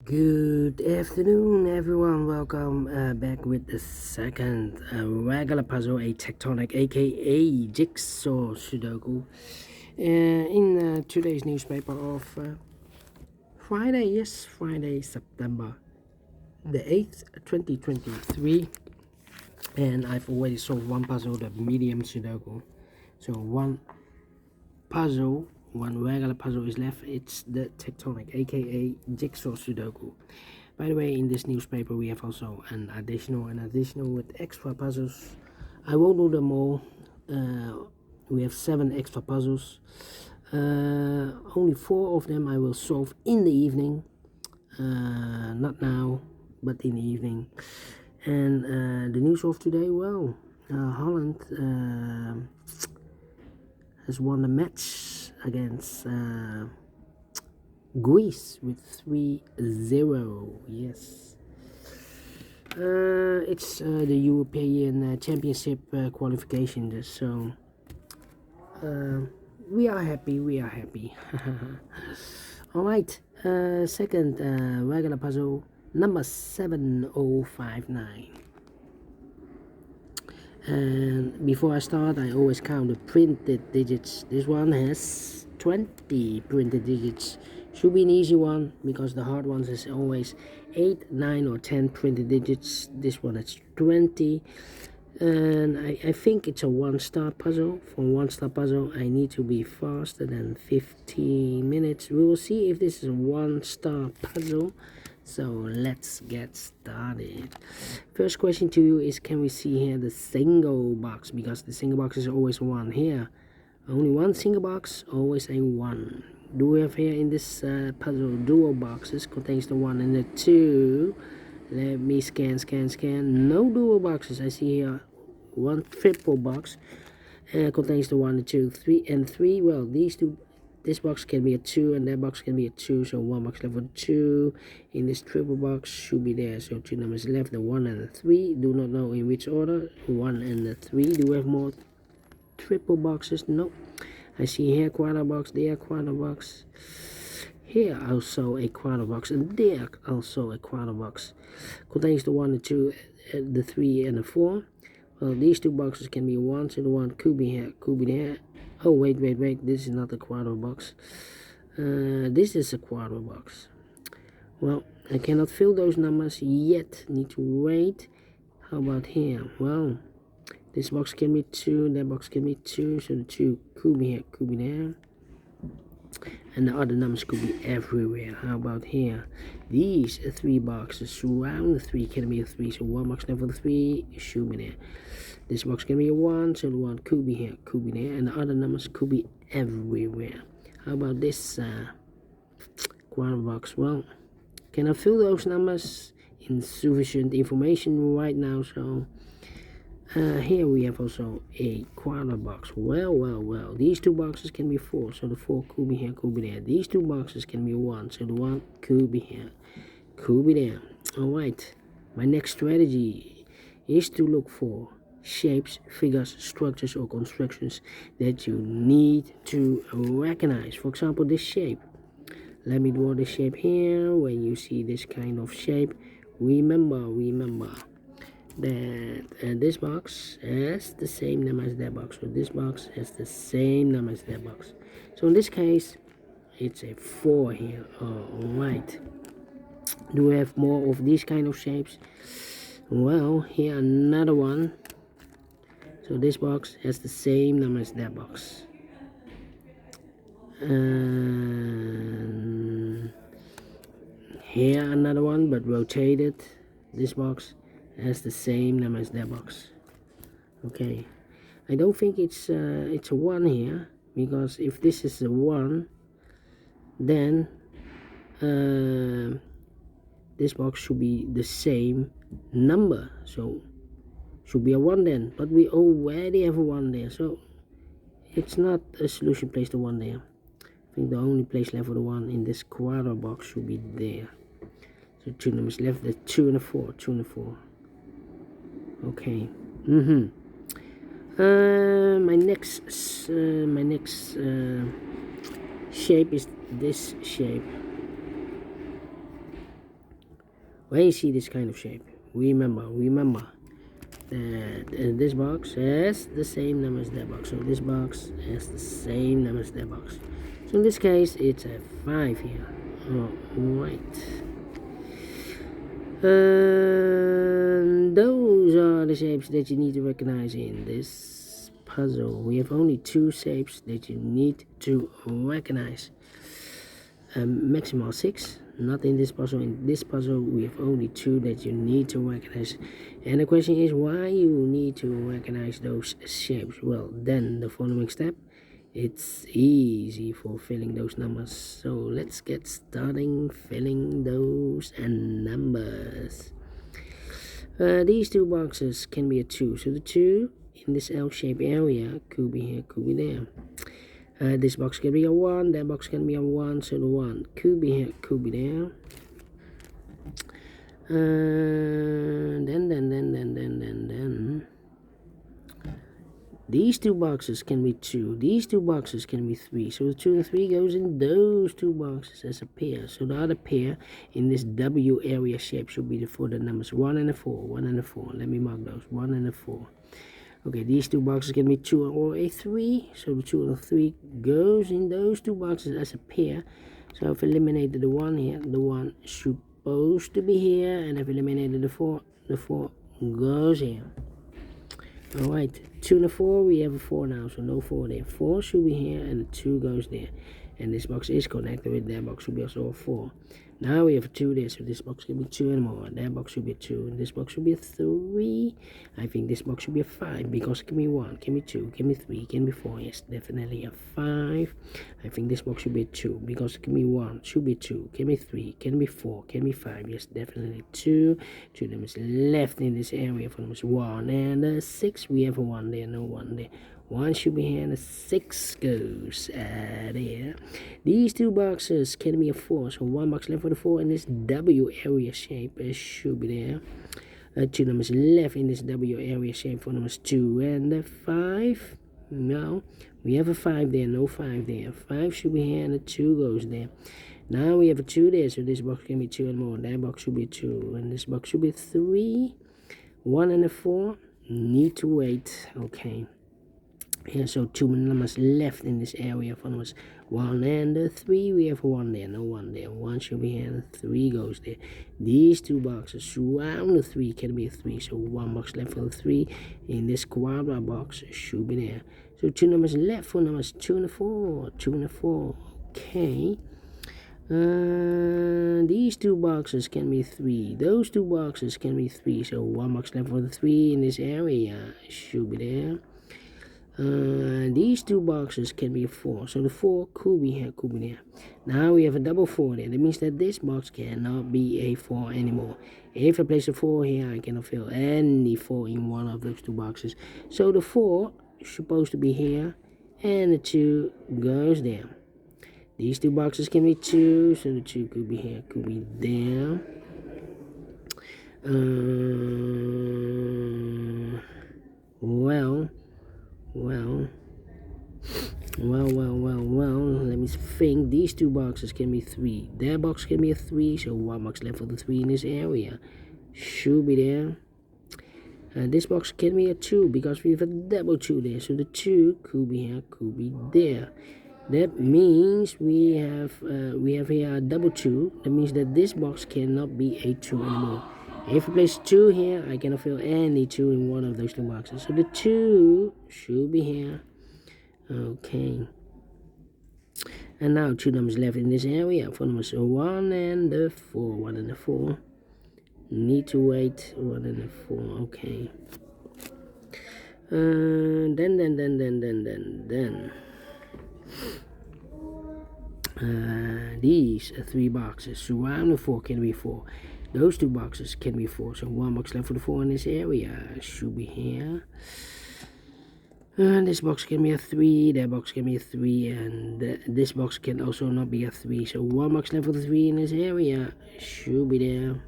Good afternoon, everyone. Welcome back with the second regular puzzle, a tectonic, aka jigsaw Sudoku, in today's newspaper of Friday, September the 8th, 2023. And I've already solved one puzzle, the medium Sudoku. So one regular puzzle is left. It's the tectonic, aka jigsaw Sudoku. By the way, in this newspaper we have also an additional with extra puzzles. I won't do them all. We have 7 extra puzzles. Only 4 of them I will solve in the evening. Not now, but in the evening. And the news of today, well, Holland has won the match against Greece with 3-0. Yes. It's the European Championship qualification, so we are happy. Alright, second regular puzzle, number 7059. And before I start, I always count the printed digits. This one has 20 printed digits. Should be an easy one, because the hard ones is always 8, 9 or 10 printed digits. This one has 20. And I think it's a one-star puzzle. For a one-star puzzle, I need to be faster than 15 minutes. We will see if this is a one-star puzzle. So let's get started. First question to you is, can we see here the single box? Because the single box is always 1 here. Only one single box, always a 1. Do we have here in this puzzle dual boxes? Contains the 1 and the 2. Let me scan. No dual boxes. I see here one triple box. Contains the 1, the 2, 3 and 3. Well, this box can be a 2 and that box can be a 2, so 1 box left for 2. In this triple box should be there, so 2 numbers left, the 1 and the 3. Do not know in which order, 1 and the 3. Do we have more triple boxes? No. I see here quarter box, there quarter box. Here also a quarter box, and there also a quarter box. Contains the 1, the 2, the 3 and the 4. Well, these 2 boxes can be 1, so the 1 could be here, could be there. Oh, wait, this is not a quarter box. This is a quarter box. Well, I cannot fill those numbers yet. Need to wait. How about here? Well, this box can be 2, that box can be 2, so the 2 could be here, could be there. And the other numbers could be everywhere. How about here? These 3 boxes surround the 3 can be a 3, so 1 box left for the 3 should be there. This box can be a 1, so the 1 could be here, could be there, and the other numbers could be everywhere. How about this quarter box? Well, can I fill those numbers? Insufficient information right now, so here we have also a quarter box. Well, these 2 boxes can be 4, so the 4 could be here, could be there. These 2 boxes can be 1, so the 1 could be here, could be there. Alright, my next strategy is to look for shapes, figures, structures or constructions that you need to recognize. For example, this shape. Let me draw the shape here. When you see this kind of shape, remember that this box has the same number as that box, so this box has the same number as that box. So in this case, it's a 4 here. Alright. Do we have more of these kind of shapes? Well, here another one. So this box has the same number as that box. And here another one, but rotated. This box has the same number as that box. Okay, I don't think it's a 1 here, because if this is a 1, then this box should be the same number, so should be a 1 then, but we already have a 1 there, so it's not a solution place the 1 there. I think the only place left for the 1 in this quarter box should be there. So 2 numbers left, the 2 and the 4, 2 and the 4. Okay. My next shape is this shape. when you see this kind of shape, remember that this box has the same number as that box. So this box has the same number as that box. So in this case, it's a 5 here. Alright. Those are the shapes that you need to recognize in this puzzle. We have only 2 shapes that you need to recognize. Maximal 6, not in this puzzle. In this puzzle, we have only 2 that you need to recognize. And the question is why you need to recognize those shapes. Well, then the following step, it's easy for filling those numbers. So let's get starting filling those numbers. These 2 boxes can be a 2. So the 2 in this L-shaped area could be here, could be there. This box can be a 1, that box can be a 1, so the 1 could be here, could be there. Then. These 2 boxes can be 2, these 2 boxes can be 3, so the 2 and 3 goes in those 2 boxes as a pair. So the other pair in this W area shape should be for the numbers 1 and a 4, 1 and a 4. Let me mark those, 1 and a 4. Okay, these 2 boxes can be 2 or a 3, so the 2 and the 3 goes in those 2 boxes as a pair. So I've eliminated the 1 here, the 1 supposed to be here, and I've eliminated the 4 goes here. Alright, 2 and a 4, we have a 4 now, so no 4 there. 4 should be here, and the 2 goes there. And this box is connected with that box, should be also a 4. Now we have a 2 there, so this box can be 2 and more. That box should be a 2, and this box should be a 3. I think this box should be a 5, because it can be 1, can be 2, can be 3, can be 4. Yes, definitely a 5. I think this box should be a 2, because it can be 1, should be 2, can be 3, can be 4, can be 5. Yes, definitely 2. 2 numbers left in this area for numbers 1 and 6. We have a 1 there, no 1 there. 1 should be here, and a 6 goes there. These 2 boxes can be a 4, so 1 box left for the 4 in this W area shape should be there. 2 numbers left in this W area shape for numbers 2 and 5. No, we have a 5 there, no 5 there. 5 should be here, and a 2 goes there. Now we have a 2 there, so this box can be 2 and more. That box should be 2, and this box should be 3. 1 and a 4 need to wait. Okay. Here, so 2 numbers left in this area for numbers 1 and 3. We have 1 there, no 1 there. 1 should be here, and 3 goes there. These 2 boxes surround the 3 can be a 3. So 1 box left for the 3 in this quadra box should be there. So 2 numbers left for numbers 2 and 4. 2 and 4. Okay. These 2 boxes can be 3. Those 2 boxes can be 3. So 1 box left for the 3 in this area should be there. These 2 boxes can be a 4, so the 4 could be here, could be there. Now we have a double 4 there. That means that this box cannot be a 4 anymore. If I place a 4 here, I cannot fill any 4 in one of those 2 boxes. So the 4 is supposed to be here, and the 2 goes there. These 2 boxes can be 2, so the 2 could be here, could be there. Well, let me think. These 2 boxes can be 3. That box can be a 3, so 1 box left for the 3 in this area should be there. And this box can be a 2, because we have a double 2 there, so the 2 could be here, could be there. That means we have here a double 2. That means that this box cannot be a 2 anymore. If I place 2 here, I cannot fill any 2 in one of those 2 boxes. So the 2 should be here. Okay. And now 2 numbers left in this area for numbers 1 and the 4. 1 and the 4. Need to wait. 1 and the 4. Okay. Then. These 3 boxes surround the 4 can be 4. Those 2 boxes can be 4. So 1 box left for the 4 in this area should be here. This box can be a 3, that box can be a 3, and this box can also not be a 3. So 1 box left for the 3 in this area should be there.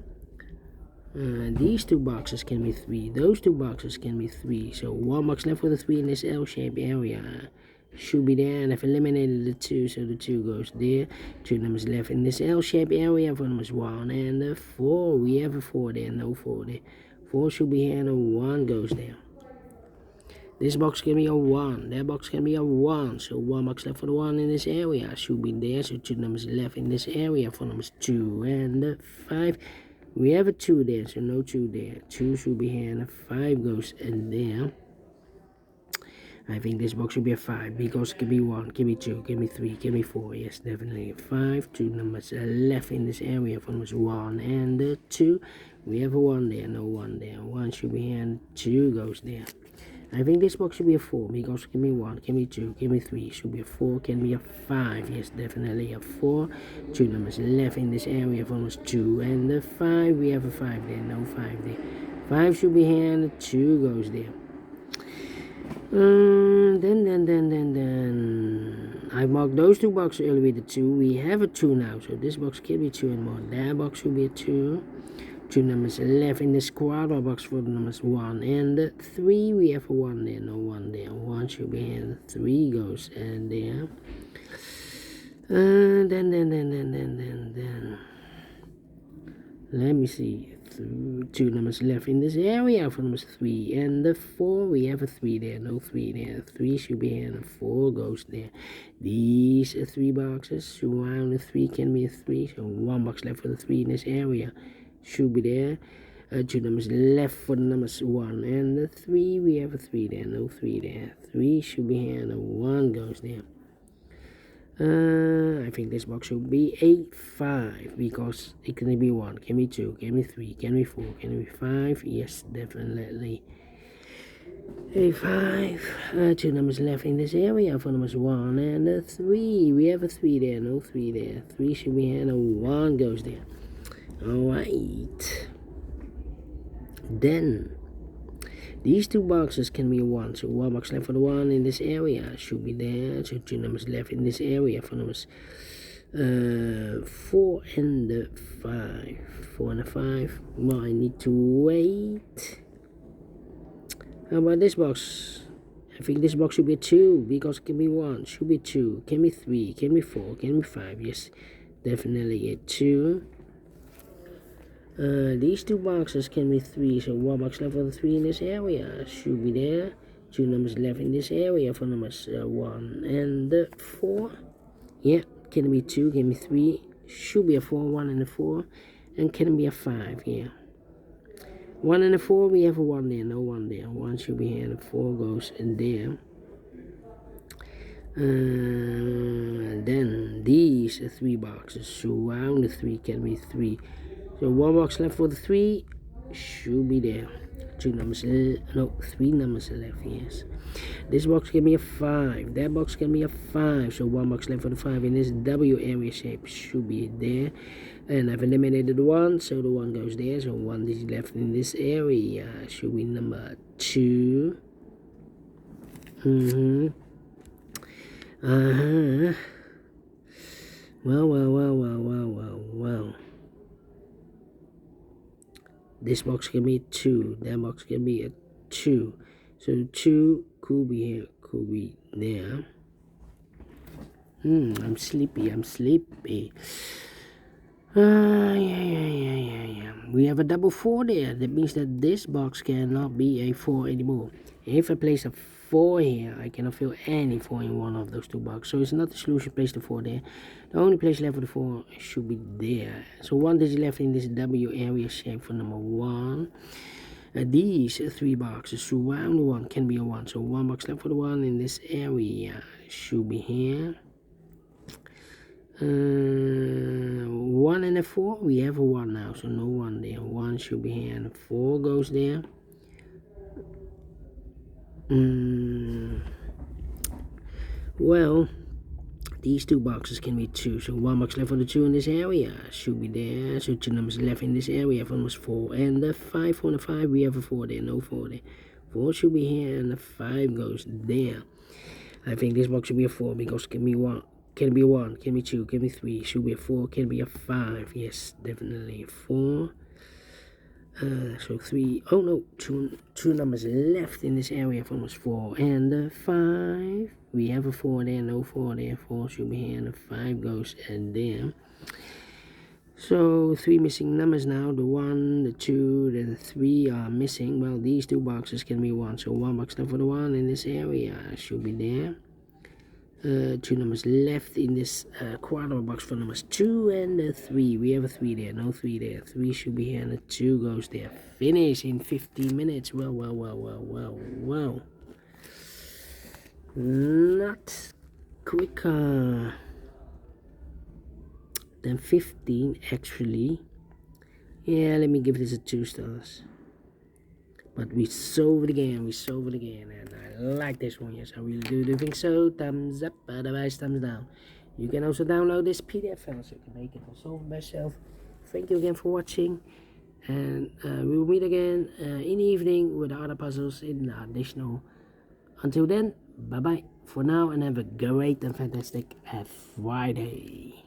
These 2 boxes can be 3, those 2 boxes can be 3. So 1 box left for the 3 in this L-shaped area should be there, and I've eliminated the 2, so the 2 goes there. 2 numbers left in this L-shaped area for numbers 1 and 4. We have a 4 there, no 4 there. 4 should be here, and a 1 goes there. This box can be a 1, that box can be a 1, so 1 box left for the 1 in this area, should be there, so 2 numbers left in this area for numbers 2 and 5. We have a 2 there, so no 2 there. 2 should be here, and a 5 goes in there. I think this box should be a 5, because it can be 1, can be 2, can be 3, can be 4, yes, definitely a 5. 2 numbers left in this area for numbers 1 and 2. We have a 1 there, no 1 there. 1 should be here, and 2 goes there. I think this box should be a 4, because it can be 1, can be 2, can be 3, should be a 4, can be a 5, yes, definitely a 4. 2 numbers left in this area for numbers 2 and 5. We have a 5 there, no 5 there. 5 should be here, and 2 goes there. Then I marked those 2 boxes earlier with the 2. We have a 2 now, so this box can be 2 and more. That box should be a 2. 2 numbers left in this quadra box for the numbers 1 and 3. We have a 1 there, no 1 there. 1 should be here, and 3 goes in there. Then. Let me see. 2 numbers left in this area for numbers 3 and 4. We have a 3 there, no 3 there. 3 should be here, and 4 goes there. These 3 boxes surround the 3 can be a 3, so 1 box left for the 3 in this area should be there. 2 numbers left for the numbers 1 and 3. We have a 3 there, no 3 there. 3 should be here, and a 1 goes there. I think this box should be a 5, because it can be 1, can be 2, can be 3, can be 4, can be 5. Yes, definitely a 5. 2 numbers left in this area for numbers 1 and 3. We have a 3 there, no 3 there. 3 should be here, and a 1 goes there. Alright. Then these 2 boxes can be a 1, so 1 box left for the 1 in this area should be there. So 2 numbers left in this area for numbers 4 and 5. 4 and 5. Well, I need to wait. How about this box? I think this box should be a 2, because it can be 1, should be 2, can be 3, can be 4, can be 5. Yes, definitely a 2. These 2 boxes can be 3, so 1 box left for the 3 in this area should be there. 2 numbers left in this area for numbers 1 and 4. Yeah, can be 2, can be 3, should be a 4, 1 and a 4, and can be a 5. Yeah, 1 and a 4. We have a 1 there, no 1 there. 1 should be here, and a 4 goes in there. Then these 3 boxes surround the 3 can be 3. So 1 box left for the 3 should be there. 2 numbers, no, 3 numbers left, yes. This box can be a 5. That box can be a 5. So 1 box left for the 5 in this W area shape should be there. And I've eliminated the 1, so the 1 goes there. So 1 digit left in this area should be number 2. Well. This box can be a 2. That box can be a 2. So 2 could be here, could be there. I'm sleepy. Yeah. We have a double 4 there. That means that this box cannot be a 4 anymore. If I place a 4 here, I cannot fill any 4 in one of those 2 boxes. So it's not the solution to place the 4 there. The only place left for the 4 should be there. So 1 digit left in this W area shape for number 1. These 3 boxes surround the 1 can be a 1. So 1 box left for the 1 in this area should be here. 1 and a 4. We have a 1 now, so no 1 there. 1 should be here, and a 4 goes there. Well, these 2 boxes can be 2, so 1 box left for the 2 in this area should be there. So 2 numbers left in this area for numbers 4 and the 5. For the 5 we have a 4 there, no 4 there. 4 should be here, and the 5 goes there. I think this box should be a 4, because it can be 1, can be 1, can be 2, can be 3, should be a 4, can be a 5. Yes, definitely 4. So 3, oh no, two numbers left in this area from us, 4 and 5. We have a 4 there, no 4 there, 4 should be here, and the 5 goes there. So 3 missing numbers now, the 1, the 2, the 3 are missing. Well, these 2 boxes can be 1, so 1 box left for the 1 in this area should be there. 2 numbers left in this quarter box for numbers 2 and 3. We have a 3 there, no 3 there. 3 should be here and the 2 goes there. Finish in 15 minutes. Well. Not quicker than 15 actually. Yeah, let me give this a 2 stars. But we solved it again, and I like this one, yes, I really do think so. Thumbs up, otherwise thumbs down. You can also download this PDF file so you can make it and solve it by yourself. Thank you again for watching, and we will meet again in the evening with the other puzzles in the additional. Until then, bye bye for now, and have a great and fantastic Friday.